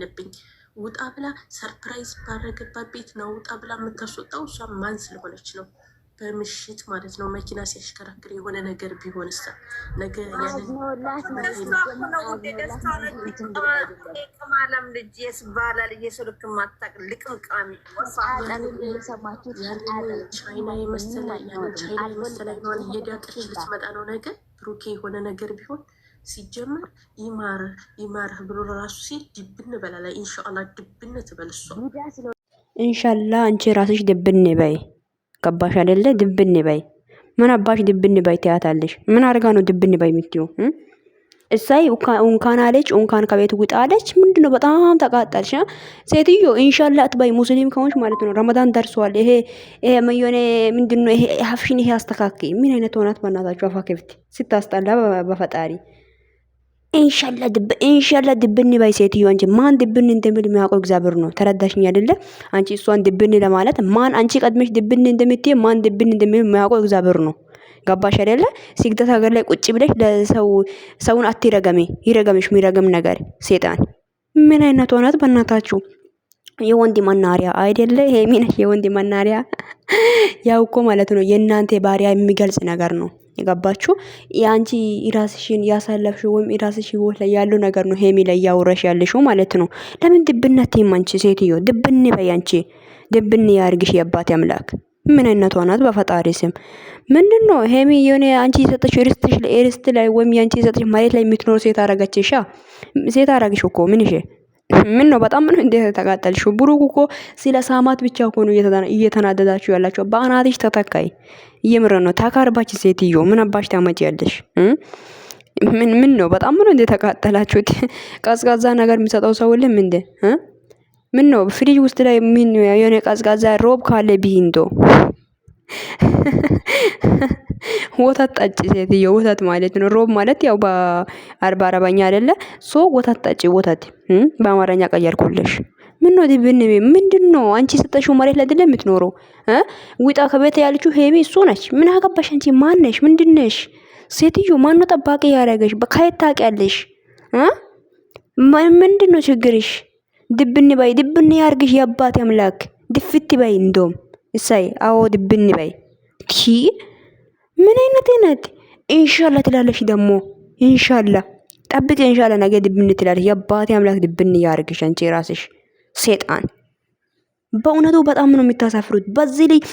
ለብኝ ውጣ ብላ ሰርፕራይዝ ባረገባት ቤት ነው ውጣ ብላ የምታስወጣው። እሷ ማን ስለሆነች ነው? በምሽት ማለት ነው መኪና ሲያሽከረክር የሆነ ነገር ቢሆን ሳ ነገ ቅማላም ልጅ የስባላል እየሱልክ ማታቅ ልቅምቃሚ ቻይና የመሰለ ሆን እየዳቀች ልትመጣ ነው ነገር ብሩኬ የሆነ ነገር ቢሆን ሲጀመር ይማርህ ብሎ ራሱ ሲል ድብን በላላ ኢንሻአላ ድብን ትበል እሷ ኢንሻአላ አንቺ ራስሽ ድብን በይ። ገባሽ አይደለ? ድብን በይ። ምን አባሽ ድብን በይ ትያታለሽ? ምን አርጋ ነው ድብን በይ የምትይው? እሳይ እንኳን አለች እንኳን ከቤት ውጣ አለች። ምንድነው በጣም ተቃጠልሽ ሴትዮ። ኢንሻአላ አትበይ። ሙስሊም ከሆንሽ ማለት ነው ረመዳን ደርሷል። ይሄ የሆነ ምንድነው ይሄ ሀፍሽን ይሄ አስተካክይ። ምን አይነት ሆናት በእናታችሁ አፋከፍት ስታስጠላ በፈጣሪ ኢንሻአላ ድብን ባይ ሴትዮ። አንቺ ማን ድብን እንደሚል የሚያውቀው እግዚአብሔር ነው። ተረዳሽኝ አይደለ? አንቺ እሷን ድብን ለማለት ማን አንቺ ቀድመሽ ድብን እንደምትይ ማን ድብን እንደሚል የሚያውቀው እግዚአብሔር ነው። ገባሽ አይደለ? ስግደት ሀገር ላይ ቁጭ ብለሽ ሰውን አትረገሚ። ይረገምሽ የሚረገም ነገር ሴጣን። ምን አይነት ሆናት በእናታችሁ? የወንድ መናሪያ አይደለ? ይሄ ምን የወንድ መናሪያ? ያው እኮ ማለት ነው የእናንተ ባሪያ የሚገልጽ ነገር ነው። የገባችሁ ያንቺ ራስሽን ያሳለፍሽው ወይም ራስሽ ህይወት ላይ ያለው ነገር ነው ሄሚ ላይ ያወራሽ ያለሽው ማለት ነው። ለምን ድብነት አንቺ ሴትዮ ድብን በይ። አንቺ ድብን ያርግሽ የአባቴ አምላክ። ምን አይነቷ ናት በፈጣሪ ስም? ምንድነው ሄሚ የሆነ አንቺ የሰጠችው ርስት ላይ ወይም ያንቺ የሰጠች መሬት ላይ የምትኖር ሴት አረጋችሻ? ሴት አረግሽ እኮ ምን ይሄ ምን ነው? በጣም ምን እንደ ተቃጠልሽው። ብሩክ እኮ ስለ ሳማት ብቻ እኮ ነው እየተናደዳችሁ ያላችሁ። በአናትሽ ተተካይ። የምር ነው ታካርባች ሴትዮ። ምን አባሽ ታመጪያለሽ? ምን ነው? በጣም ምን እንደ ተቃጠላችሁት። ቀዝቃዛ ነገር የሚሰጠው ሰው የለም እንዴ? ምን ነው ፍሪጅ ውስጥ ላይ ምን የሆነ ቀዝቃዛ ሮብ ካለ ቢንዶ ወተት ጠጪ ሴትዮ። ወተት ማለት ነው ሮብ ማለት ያው በአረበኛ አይደለ? ሶ ወተት ጠጪ። ወተት በአማርኛ ቀየርኩልሽ። ምን ነው ድብን? ምንድነው አንቺ ሰጠሽው መሬት ላይ አይደለም የምትኖረው? ውጣ ከቤት ያለችው ሄሚ እሱ ነች። ምን አገባሽ አንቺ? ማን ነሽ? ምንድነሽ? ሴትዮ ማን ነው ጠባቂ ያረጋሽ? በካይት ታውቂያለሽ? ምንድነው ችግርሽ? ድብን በይ። ድብን ያርግሽ የአባቴ አምላክ። ድፍት በይ። እንደውም እሳይ አዎ ድብን በይ። ምን አይነት ናት? ኢንሻአላ ትላለሽ ደግሞ ኢንሻአላ ጠብቂ። ኢንሻአላ ነገ ድብን ትላለሽ። የአባቴ አምላክ ድብን ያርግሽ አንቺ ራስሽ ሴጣን። በእውነቱ በጣም ነው የምታሳፍሩት። በዚህ ልጅ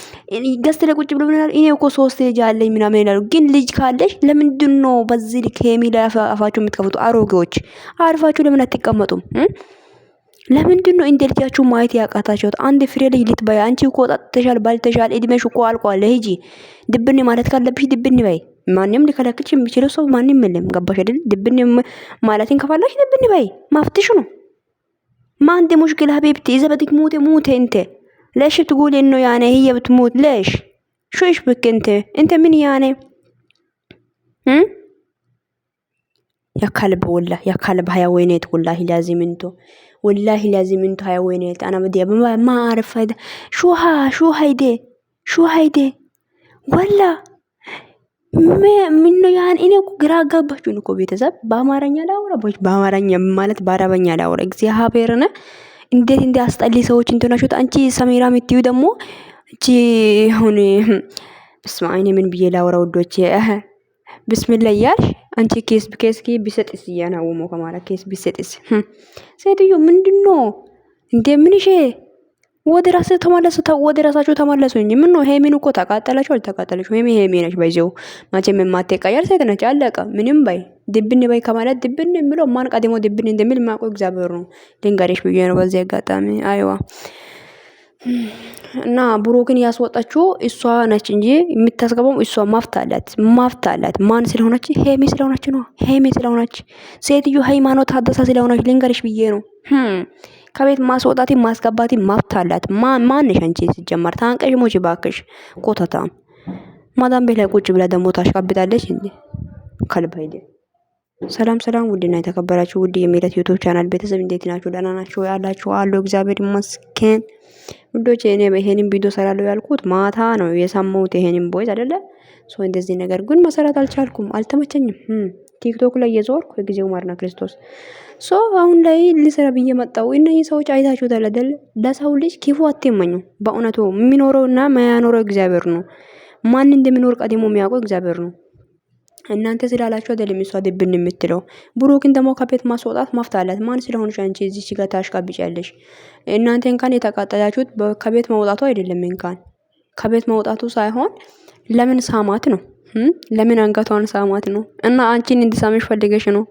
ገስት ላይ ቁጭ ብሎ ምናል እኔ እኮ 3 ልጅ አለኝ ምናምን ይላሉ። ግን ልጅ ካለሽ ለምንድን ነው በዚህ ልጅ ሄሚ ላይ አፋችሁ የምትከፍቱ? አሮጌዎች አርፋችሁ ለምን አትቀመጡም? ለምንድን ነው እንደ ልጃችሁ ማየት ያቃታችሁት? አንድ ፍሬ ልጅ ልትበይ። አንቺ እኮ ጠጥተሻል፣ ባልተሻል፣ እድሜሽ እኮ አልቋል። ሂጂ ድብን ማለት ካለብሽ ድብን በይ። ማንንም ሊከለክልሽ የሚችለው ሰው ማንንም የለም። ገባሽ አይደል? ድብን ማለትን ከፈለግሽ ድብን በይ። ማፍትሽ ነው። ما عندي مشكلة حبيبتي إذا بدك موتي موتي انت. ليش تقولي انه يعني هي بتموت؟ ليش؟ شو يشبك انت من يعني؟ يا كلب والله يا كلب هيا وينيت. والله لازم انتو والله لازم انتو هيا وينيت. انا بدي ما اعرف هذا شو هيدي ولا ምነው ያን እኔ እኮ ግራ አጋባችሁን እኮ ቤተሰብ። በአማርኛ ላውራ በአማርኛ ማለት በአረበኛ ላውራ። እግዚአብሔርን እንዴት አስጠሊ ሰዎች እንትናችሁት። አንቺ ሰሜራ የምትዩ ደግሞ እቺ አሁን በስመ አብ ምን ብዬ ላውራ ውዶቼ? ብስሚላ እያልሽ አንቺ ኬስ ቢሰጥስ እያናወሞ ከማራ ኬስ ቢሰጥስ ሴትዮ ምንድነው እንዴ? ምንሽ ወደ ራሳችሁ ተመለሱ እንጂ ምን ነው? ሄሚን እኮ ተቃጠላችሁ አልተቃጠላችሁ ሄሚ ነች። ባይዘው መቼም የማትቀየር ሴት ነች። አለቀ። ምንም ባይ ድብን ባይ ከማለት ድብን የሚለው ማን ቀድሞ ድብን እንደሚል ማቆ እግዚአብሔር ነው። ድንጋሬሽ ብዬ ነው በዚህ አጋጣሚ። አይዋ እና ብሩክን ያስወጣችሁ እሷ ነች እንጂ የምታስገባው እሷ ማፍታላት። ማን ስለሆነች? ሄሚ ስለሆነች ነው። ሄሚ ስለሆነች ሴትዮ ሃይማኖት ታደሳ ስለሆነች ልንገርሽ ብዬ ነው። ከቤት ማስወጣት ማስገባት ማፍታላት። ማንሽ አንቺ? ሲጀመር ታንቀሽ ሞች ባክሽ። ኮተታም ማዳም ቤት ላይ ቁጭ ብላ ደግሞ ታሽቃብጣለች እንዴ? ከልብ አይደ ሰላም ሰላም፣ ውድና የተከበራችሁ ውድ የሜላት ዩቲዩብ ቻናል ቤተሰብ እንዴት ናችሁ? ደህና ናችሁ ያላችሁ? አለው እግዚአብሔር ይመስገን ውዶቼ። እኔ ይሄንን ቪዲዮ ሰራለሁ ያልኩት ማታ ነው የሰማሁት፣ ይሄንን ቦይስ አይደለ ሶ እንደዚህ ነገር ግን መሰራት አልቻልኩም፣ አልተመቸኝም። ቲክቶክ ላይ የዞርኩ የጊዜው ማርና ክርስቶስ ሶ አሁን ላይ ልሰራ ብዬ መጣሁ። እነዚህ ሰዎች አይታችሁታል አይደል? ለሰው ልጅ ክፉ አትመኙ። በእውነቱ የሚኖረውና ማያኖረው እግዚአብሔር ነው። ማን እንደሚኖር ቀድሞ የሚያውቀው እግዚአብሔር ነው። እናንተ ስላላችሁ አይደለም እሷ ድብን የምትለው። ብሩክን ደግሞ ከቤት ማስወጣት መፍታለት ማን ስለሆንሽ አንቺ እዚህ ጋር ታሽቃብጫለሽ? እናንተ እንኳን የተቃጠላችሁት ከቤት መውጣቱ አይደለም። እንኳን ከቤት መውጣቱ ሳይሆን ለምን ሳማት ነው? ለምን አንገቷን ሳማት ነው? እና አንቺን እንድሳምሽ ፈልገሽ ነው?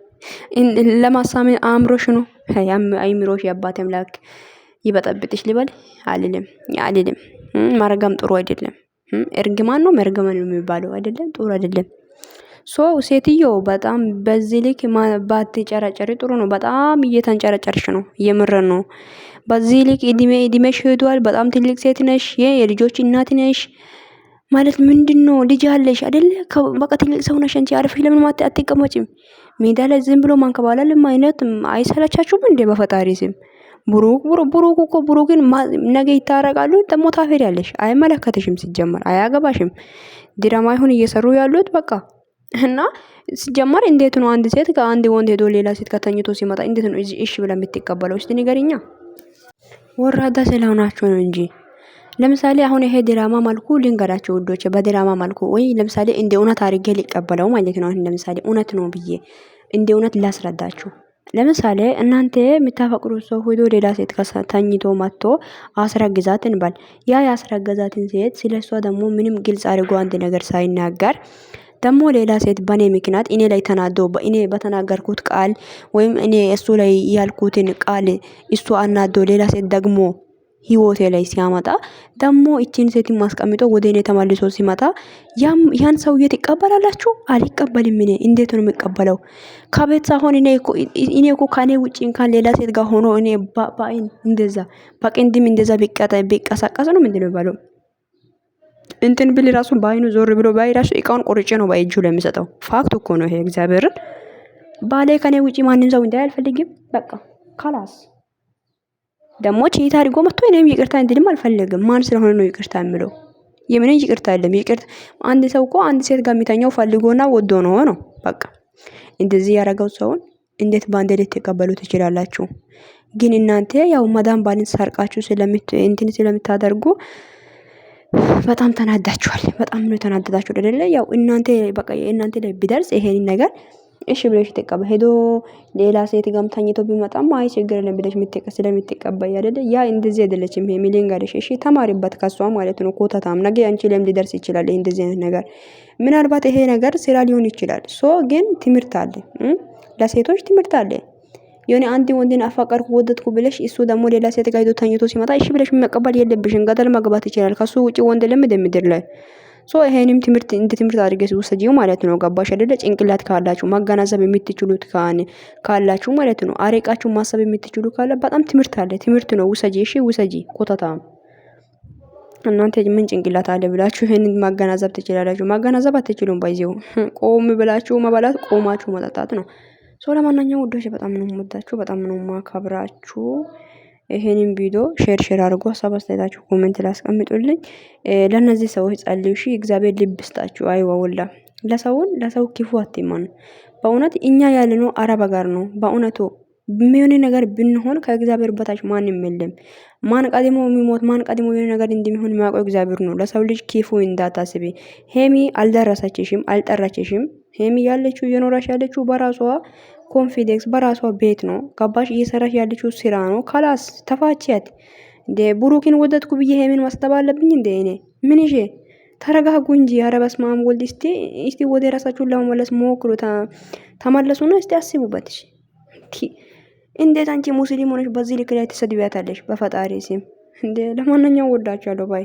ለማሳም አእምሮሽ ነው? አይምሮሽ የአባት አምላክ ይበጠብጥሽ ልበል? አልልም። መርገም ጥሩ አይደለም። እርግማን ነው መርገማን ነው የሚባለው አይደለም? ጥሩ አይደለም። ሶ ሴትዮ በጣም በዚህ ልክ ባትጨረጨሪ ጥሩ ነው። በጣም እየተንጨረጨርሽ ነው። የምረን ነው። በዚህ ልክ እድሜሽ ሄዷል። በጣም ትልቅ ሴት ነሽ። የልጆች እናት ነሽ ማለት ምንድነው? ልጅ አለሽ አይደለ? በቃ ትልቅ ሰው ነሽ አንቺ። አርፈሽ ለምን አትቀመጪም? ሜዳ ላይ ዝም ብሎ ማንከባለል አይነት አይሰለቻችሁም እንዴ? በፈጣሪ ስም ብሩክ እኮ ብሩክን ነገ ይታረቃሉ። ደግሞ ታፈሪያለሽ። አይመለከተሽም። ሲጀመር አያገባሽም። ድራማ ይሁን እየሰሩ ያሉት በቃ እና ሲጀመር እንዴት ነው አንድ ሴት ከአንድ ወንድ ሄዶ ሌላ ሴት ከተኝቶ ሲመጣ እንዴት ነው እሺ ብላ የምትቀበለው? እስቲ ንገሪኛ። ወራዳ ስለሆናችሁ ነው እንጂ። ለምሳሌ አሁን ይሄ ድራማ መልኩ ልንገራችሁ ውዶች፣ በድራማ መልኩ ወይ ለምሳሌ እንደ እውነት አድርጌ ሊቀበለው ማለት ነው። ለምሳሌ እውነት ነው ብዬ እንደ እውነት ላስረዳችሁ። ለምሳሌ እናንተ የምታፈቅሩት ሰው ሄዶ ሌላ ሴት ተኝቶ መጥቶ አስረግዛት እንባል። ያ ያስረገዛትን ሴት ስለሷ ደግሞ ምንም ግልጽ አድርጎ አንድ ነገር ሳይናገር ደግሞ ሌላ ሴት በኔ ምክንያት እኔ ላይ ተናዶ እኔ በተናገርኩት ቃል ወይም እኔ እሱ ላይ ያልኩትን ቃል እሱ አናዶ ሌላ ሴት ደግሞ ህይወቴ ላይ ሲያመጣ ደግሞ እቺን ሴት ማስቀምጦ ወደ እኔ ተመልሶ ሲመጣ ያን ሰውዬ ትቀበላላችሁ? አልቀበልም። እኔ እንዴት ነው የሚቀበለው? ከቤት ሳይሆን እኔ እኮ ከኔ ውጪ እንኳን ሌላ ሴት ጋር ሆኖ እኔ በአይን እንደዛ በቅንድም እንደዛ ቢቀሳቀስ ነው ምንድነው የሚባለው? እንትን ብል ራሱ በአይኑ ዞር ብሎ ባይ ራሱ እቃውን ቆርጬ ነው በእጁ ላይ የሚሰጠው። ፋክት እኮ ነው ይሄ። እግዚአብሔርን ባሌ ከኔ ውጪ ማንም ሰው እንዳይ አልፈልግም። በቃ ካላስ ደግሞ ቺታ አድርጎ መጥቶ እኔም ይቅርታ እንድልም አልፈልግም። ማን ስለሆነ ነው ይቅርታ የምለው? የምን ይቅርታ አይደለም። ይቅርታ አንድ ሰው እኮ አንድ ሴት ጋር የሚተኛው ፈልጎና ወዶ ነው። በቃ እንደዚህ ያረጋው ሰውን እንዴት ባንዴ ልትቀበሉ ትችላላችሁ? ግን እናንተ ያው መዳም ባልን ሰርቃችሁ ስለምታደርጉ በጣም ተናዳችኋል። በጣም ነው ተናደዳችሁት አይደለ? ያው እናንተ በቃ እናንተ ላይ ቢደርስ ይሄንን ነገር እሺ ብለሽ ተቀበል። ሄዶ ሌላ ሴት ጋርም ተኝቶ ቢመጣም አይ ችግር የለም ብለሽ ስለምትቀበይ አይደለ? ያ እንደዚህ አይደለችም። ይሄ ሚሊዮን ጋርሽ እሺ፣ ተማሪበት ከሷ ማለት ነው። ኮታታም ነገ አንቺ ላይም ሊደርስ ይችላል እንደዚህ አይነት ነገር። ምናልባት ይሄ ነገር ስራ ሊሆን ይችላል። ግን ትምህርት አለ፣ ለሴቶች ትምህርት አለ። የሆነ አንድ ወንድን አፋቀርኩ ወደድኩ ብለሽ እሱ ደግሞ ሌላ ሴት ጋር ሄዶ ተኝቶ ሲመጣ እሺ ብለሽ መቀበል የለብሽም። ገደል መግባት ይችላል። ከሱ ውጪ ወንድ ምድር ላይ ይሄንም ትምህርት እንደ ትምህርት አድርገሽ ውሰጂው ማለት ነው። ገባሽ አይደለ? ጭንቅላት ካላችሁ ማገናዘብ የምትችሉት ካላችሁ ማለት ነው። አሬቃችሁ ማሰብ የምትችሉ ካለ በጣም ትምህርት አለ። ትምህርት ነው። ውሰጂ። እሺ ውሰጂ። ኮታታም እናንተ ምን ጭንቅላት አለ ብላችሁ ይሄንን ማገናዘብ ትችላላችሁ? ማገናዘብ አትችሉም። ባይዘው ቆም ብላችሁ መበላት፣ ቆማችሁ መጠጣት ነው። ለማንኛውም ውዶች በጣም ነው የምወዳችሁ፣ በጣም ነው ማከብራችሁ። ይሄንን ቪዲዮ ሼር አድርጎ ሀሳብ አስተያየታችሁ ኮሜንት ላይ አስቀምጡልኝ። ለነዚህ ሰዎች ጸልዩ። እሺ እግዚአብሔር ልብ ይስጣችሁ። አይዋ ወላ ለሰው ክፉ አትመኑ። በእውነት እኛ ያለነው አረብ ሀገር ነው። በእውነቱ የሚሆን ነገር ብንሆን ከእግዚአብሔር በታች ማንም የለም። ማን ቀድሞ የሚሞት ማን ቀድሞ የሆነ ነገር እንደሚሆን የሚያውቀው እግዚአብሔር ነው። ለሰው ልጅ ክፉ እንዳታስቢ። ሄሚ አልደረሰችሽም፣ አልጠራችሽም። ሄሚ ያለችው እየኖራሽ ያለችው በራሷ ኮንፊደንስ በራሷ ቤት ነው። ገባሽ? እየሰራሽ ያለችው ስራ ነው። ካላስ ተፋችያት እንደ ብሩክን ወደድኩ ብዬ ሄሚን ማስተባ አለብኝ እንደ እኔ ምን ይዤ? ተረጋጉ እንጂ። ኧረ በስመ አብ ወልድ። እስቲ ወደ ራሳችሁን ለመመለስ ሞክሩ። ተመለሱና እስቲ አስቡበት። እንዴት አንቺ ሙስሊም ሆነሽ በዚህ ልክ ላይ ትሰድቢያታለሽ? በፈጣሪ ስም እንደ ለማንኛውም ወዳችኋለሁ ባይ